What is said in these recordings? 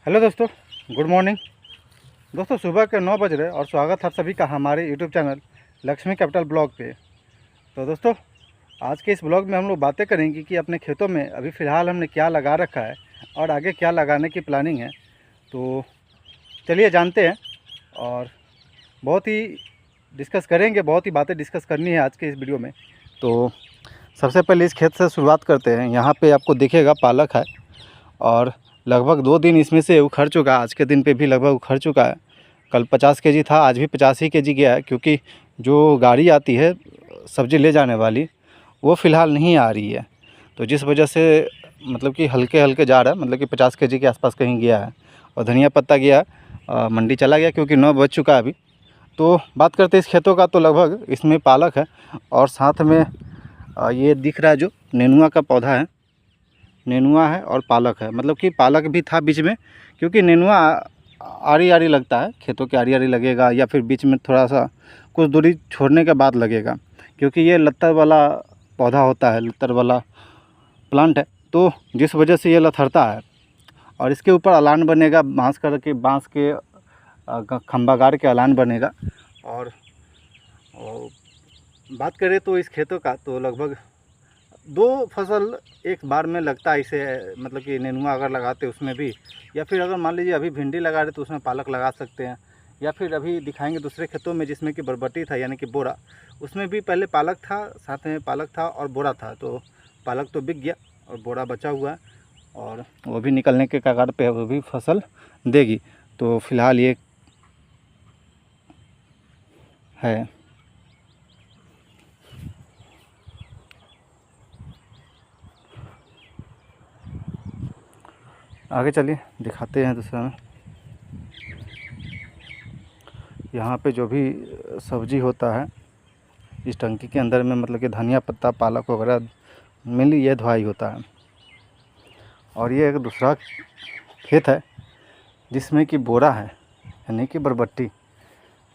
Hello दोस्तों, good morning. दोस्तों सुबह के 9 बज रहे और स्वागत है आप सभी का हमारे YouTube channel Lakshmi capital blog पे। तो दोस्तों आज के इस ब्लॉग में हम लोग बातें करेंगे कि अपने खेतों में अभी फ़िलहाल हमने क्या लगा रखा है और आगे क्या लगाने की प्लानिंग है। तो चलिए जानते हैं और बहुत ही डिस्कस करेंगे, बहुत ही बातें डिस्कस करनी है आज के इस वीडियो में। तो सबसे पहले इस खेत से शुरुआत करते हैं। यहाँ पे आपको दिखेगा पालक है और लगभग 2 दिन इसमें से उखड़ चुका है। आज के दिन पे भी लगभग उखड़ चुका है। कल 50 केजी था, आज भी 50 ही केजी गया है, क्योंकि जो गाड़ी आती है सब्ज़ी ले जाने वाली वो फ़िलहाल नहीं आ रही है। तो जिस वजह से मतलब कि हल्के हल्के जा रहा है, मतलब कि 50 केजी के आसपास कहीं गया है। और धनिया पत्ता गया मंडी चला गया, क्योंकि 9 बज चुका है अभी। तो बात करते हैं इस खेतों का, तो लगभग इसमें पालक है और साथ में ये दिख रहा है जो नेनुआ का पौधा है, नेनुआ है और पालक है। मतलब कि पालक भी था बीच में, क्योंकि नेनुआ आरी आरी लगता है, खेतों के आरी आरी लगेगा या फिर बीच में थोड़ा सा कुछ दूरी छोड़ने के बाद लगेगा, क्योंकि ये लत्तर वाला पौधा होता है, लत्तर वाला प्लांट है। तो जिस वजह से ये लथड़ता है और इसके ऊपर अलान बनेगा, बांस के खंभा गाड़ के अलान बनेगा। और बात करें तो इस खेतों का, तो लगभग 2 फसल एक बार में लगता है इसे। मतलब कि नेनुआ अगर लगाते उसमें भी, या फिर अगर मान लीजिए अभी भिंडी लगा रहे तो उसमें पालक लगा सकते हैं, या फिर अभी दिखाएंगे दूसरे खेतों में जिसमें कि बरबटी था यानी कि बोरा, उसमें भी पहले पालक था, साथ में पालक था और बोरा था। तो पालक तो बिक गया और बोरा बचा हुआ है और वो भी निकलने के कगार पे है, वो भी फसल देगी। तो फिलहाल ये है। आगे चलिए दिखाते हैं दूसरा में। यहाँ पे जो भी सब्जी होता है इस टंकी के अंदर में, मतलब कि धनिया पत्ता पालक वगैरह मेनली ये धुआई होता है। और ये एक दूसरा खेत है जिसमें कि बोरा है यानी कि बरबट्टी।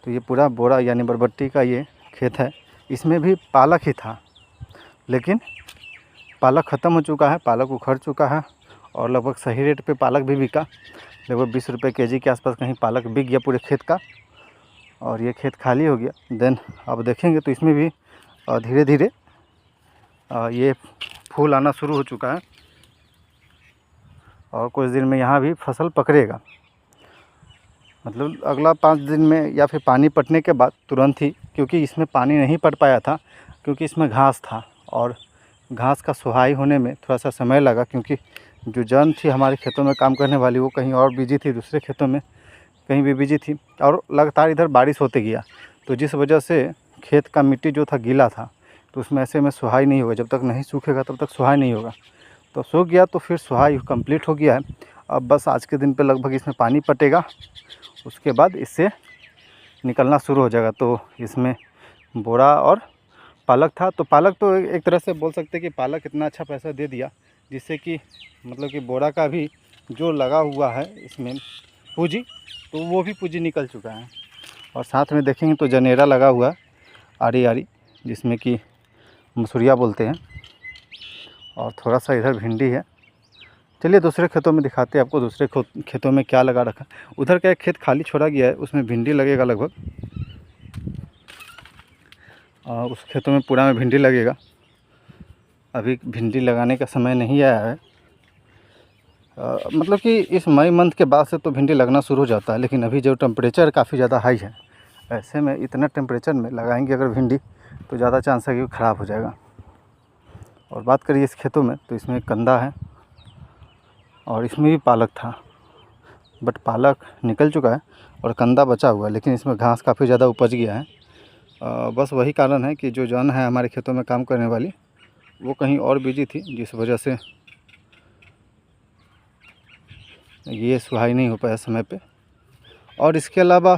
तो ये पूरा बोरा यानी बरबट्टी का ये खेत है। इसमें भी पालक ही था, लेकिन पालक ख़त्म हो चुका है, पालक उखड़ चुका है और लगभग सही रेट पे पालक भी बिका। लगभग 20 रुपये केजी के आसपास कहीं पालक बिक गया पूरे खेत का, और ये खेत खाली हो गया। देन अब देखेंगे तो इसमें भी धीरे धीरे ये फूल आना शुरू हो चुका है और कुछ दिन में यहाँ भी फसल पकड़ेगा। मतलब अगला 5 दिन में या फिर पानी पटने के बाद तुरंत ही, क्योंकि इसमें पानी नहीं पट पाया था क्योंकि इसमें घास था और घास का सुहाई होने में थोड़ा सा समय लगा, क्योंकि जो जन थी हमारे खेतों में काम करने वाली वो कहीं और बिजी थी, दूसरे खेतों में कहीं भी बिजी थी, और लगातार इधर बारिश होते गया। तो जिस वजह से खेत का मिट्टी जो था गीला था, तो उसमें ऐसे में सुहाई नहीं होगा, जब तक नहीं सूखेगा तब तक सुहाई नहीं होगा। तो सूख गया तो फिर सुहाई कंप्लीट हो गया है। अब बस आज के दिन पे लगभग इसमें पानी पटेगा, उसके बाद इससे निकलना शुरू हो जाएगा। तो इसमें बोरा और पालक था। तो पालक तो एक तरह से बोल सकते हैं कि पालक इतना अच्छा पैसा दे दिया, जिससे कि मतलब कि बोरा का भी जो लगा हुआ है इसमें पूंजी, तो वो भी पूंजी निकल चुका है। और साथ में देखेंगे तो जनेरा लगा हुआ है आरी आरी, जिसमें कि मसूरिया बोलते हैं, और थोड़ा सा इधर भिंडी है। चलिए दूसरे खेतों में दिखाते हैं आपको, दूसरे खेतों में क्या लगा रखा। उधर का एक खेत खाली छोड़ा गया है, उसमें भिंडी लगेगा लगभग। उस खेतों में पूरा में भिंडी लगेगा। अभी भिंडी लगाने का समय नहीं आया है। मतलब कि इस मई मंथ के बाद से तो भिंडी लगना शुरू हो जाता है, लेकिन अभी जो टेम्परेचर काफ़ी ज़्यादा हाई है, ऐसे में इतना टेम्परेचर में लगाएंगे अगर भिंडी तो ज़्यादा चांस है कि ख़राब हो जाएगा। और बात करिए इस खेतों में, तो इसमें कंदा है और इसमें भी पालक था, बट पालक निकल चुका है और कंदा बचा हुआ है, लेकिन इसमें घास काफ़ी ज़्यादा उपज गया है। बस वही कारण है कि जो जन है हमारे खेतों में काम करने वाली वो कहीं और बिजी थी, जिस वजह से ये सुहाई नहीं हो पाया समय पे। और इसके अलावा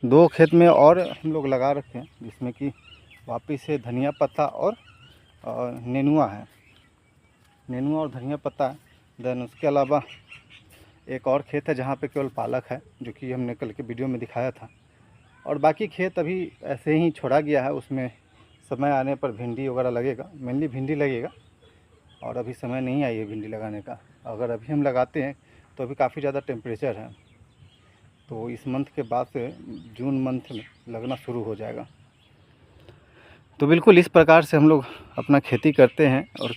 2 खेत में और हम लोग लगा रखे हैं, जिसमें कि वापिस से धनिया पत्ता और नेनुआ है, नेनुआ और धनिया पत्ता है। देन उसके अलावा एक और खेत है जहाँ पे केवल पालक है, जो कि हमने कल के वीडियो में दिखाया था। और बाकी खेत अभी ऐसे ही छोड़ा गया है, उसमें समय आने पर भिंडी वगैरह लगेगा, मेनली भिंडी लगेगा। और अभी समय नहीं आई है भिंडी लगाने का। अगर अभी हम लगाते हैं तो अभी काफ़ी ज़्यादा टेम्परेचर है, तो इस मंथ के बाद से जून मंथ में लगना शुरू हो जाएगा। तो बिल्कुल इस प्रकार से हम लोग अपना खेती करते हैं और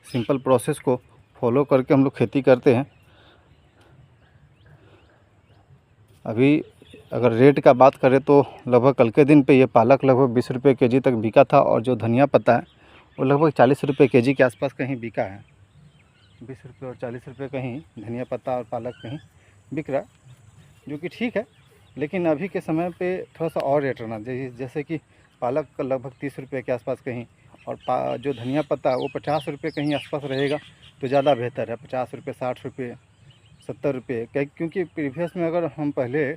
सिंपल प्रोसेस को फॉलो करके हम लोग खेती करते हैं। अभी अगर रेट का बात करें तो लगभग कल के दिन पे ये पालक लगभग 20 रुपये केजी तक बिका था, और जो धनिया पत्ता है वो लगभग 40 रुपये केजी के आसपास कहीं बिका है। 20 रुपये और 40 रुपये कहीं धनिया पत्ता और पालक कहीं बिक रहा है, जो कि ठीक है। लेकिन अभी के समय पे थोड़ा सा और रेट रहना चाहिए, जैसे कि पालक का लगभग 30 रुपये के आसपास कहीं, और जो धनिया पत्ता है वो 50 रुपये कहीं आसपास रहेगा तो ज़्यादा बेहतर है। 50 रुपये, 60 रुपये, 70 रुपये, क्योंकि प्रीवियस में अगर हम पहले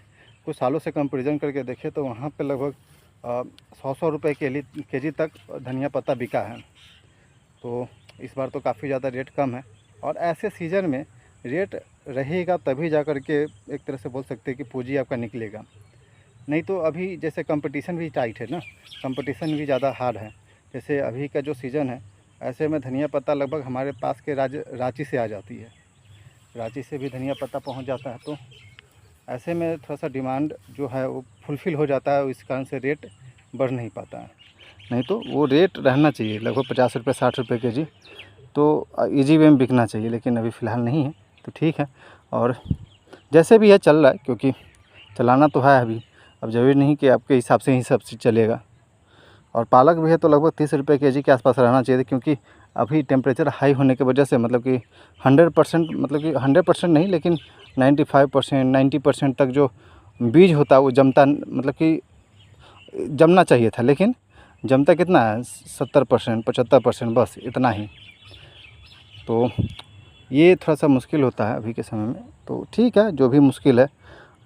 कुछ सालों से कंपेरिजन करके देखें तो वहाँ पे लगभग 100 रुपये केजी तक धनिया पत्ता बिका है। तो इस बार तो काफ़ी ज़्यादा रेट कम है, और ऐसे सीज़न में रेट रहेगा तभी जा कर के एक तरह से बोल सकते हैं कि पूंजी आपका निकलेगा। नहीं तो अभी जैसे कंपटीशन भी टाइट है ना, कंपटीशन भी ज़्यादा हार्ड है। जैसे अभी का जो सीज़न है, ऐसे में धनिया पत्ता लगभग हमारे पास के रांची से आ जाती है, रांची से भी धनिया पत्ता पहुंच जाता है। तो ऐसे में थोड़ा सा डिमांड जो है वो फुलफ़िल हो जाता है, इस कारण से रेट बढ़ नहीं पाता है। नहीं तो वो रेट रहना चाहिए लगभग 50 रुपये, 60 रुपये केजी, तो इजी वे में बिकना चाहिए, लेकिन अभी फ़िलहाल नहीं है, तो ठीक है। और जैसे भी है चल रहा है, क्योंकि चलाना तो है अभी, अब ज़रूरी नहीं कि आपके हिसाब से ही सब चीज़ चलेगा। और पालक भी है तो लगभग 30 रुपये केजी के आसपास रहना चाहिए, क्योंकि अभी टेम्परेचर हाई होने की वजह से मतलब कि 100%, मतलब कि 100% नहीं, लेकिन 95%, 90% तक जो बीज होता है वो जमता, मतलब कि जमना चाहिए था, लेकिन जमता कितना है, 70%, 75%, बस इतना ही। तो ये थोड़ा सा मुश्किल होता है अभी के समय में। तो ठीक है, जो भी मुश्किल है,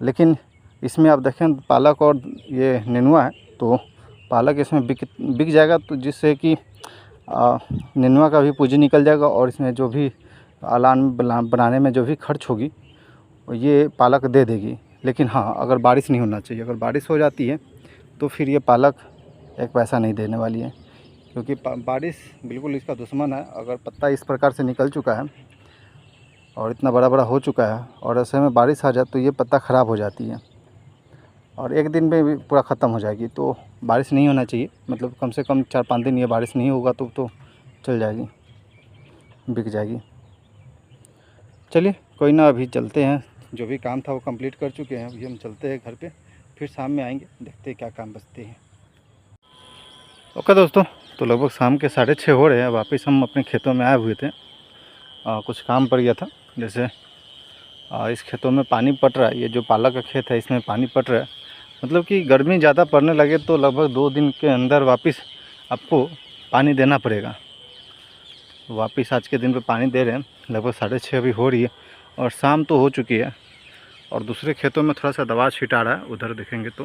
लेकिन इसमें आप देखें पालक और ये नेनुआ है, तो पालक इसमें बिक जाएगा, तो जिससे कि नेनुआ का भी पूंजी निकल जाएगा, और इसमें जो भी अलान बनाने में जो भी खर्च होगी ये पालक दे देगी। लेकिन हाँ, अगर बारिश नहीं होना चाहिए, अगर बारिश हो जाती है तो फिर ये पालक एक पैसा नहीं देने वाली है, क्योंकि बारिश बिल्कुल इसका दुश्मन है। अगर पत्ता इस प्रकार से निकल चुका है और इतना बड़ा बड़ा हो चुका है, और ऐसे में बारिश आ जाए तो ये पत्ता ख़राब हो जाती है, और एक दिन में भी पूरा ख़त्म हो जाएगी। तो बारिश नहीं होना चाहिए, मतलब कम से कम 4-5 दिन ये बारिश नहीं होगा तो चल जाएगी, बिक जाएगी। चलिए कोई ना, अभी चलते हैं, जो भी काम था वो कंप्लीट कर चुके हैं, अभी हम चलते हैं घर पे, फिर शाम में आएंगे, देखते हैं क्या काम बचते हैं। ओके दोस्तों, तो लगभग शाम के 6:30 हो रहे हैं, वापस हम अपने खेतों में आए हुए थे। कुछ काम पड़ गया था, जैसे इस खेतों में पानी पट रहा है, ये जो पालक का खेत है इसमें पानी पट रहा है, मतलब कि गर्मी ज़्यादा पड़ने लगे तो लगभग 2 दिन के अंदर वापस आपको पानी देना पड़ेगा। वापस आज के दिन पे पानी दे रहे हैं, लगभग 6:30 अभी हो रही है, और शाम तो हो चुकी है। और दूसरे खेतों में थोड़ा सा दवा छिटा रहा है, उधर देखेंगे तो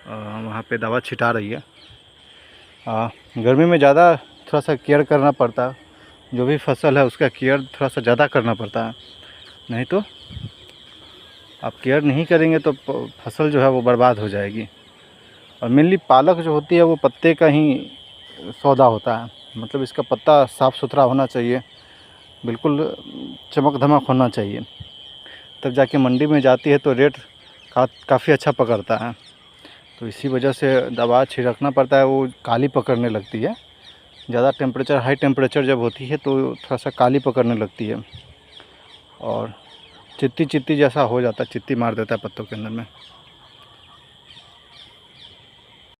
वहाँ पे दवा छिटा रही है। गर्मी में ज़्यादा थोड़ा सा केयर करना पड़ता है, जो भी फसल है उसका केयर थोड़ा सा ज़्यादा करना पड़ता है, नहीं तो आप केयर नहीं करेंगे तो फसल जो है वो बर्बाद हो जाएगी। और मेनली पालक जो होती है वो पत्ते का ही सौदा होता है, मतलब इसका पत्ता साफ़ सुथरा होना चाहिए, बिल्कुल चमक धमक होना चाहिए, तब जाके मंडी में जाती है तो रेट काफ़ी अच्छा पकड़ता है। तो इसी वजह से दवा छिड़कना पड़ता है, वो काली पकड़ने लगती है। ज़्यादा टेम्परेचर, हाई टेम्परेचर जब होती है तो थोड़ा सा काली पकड़ने लगती है, और चित्ती जैसा हो जाता है, चित्ती मार देता है पत्तों के अंदर में।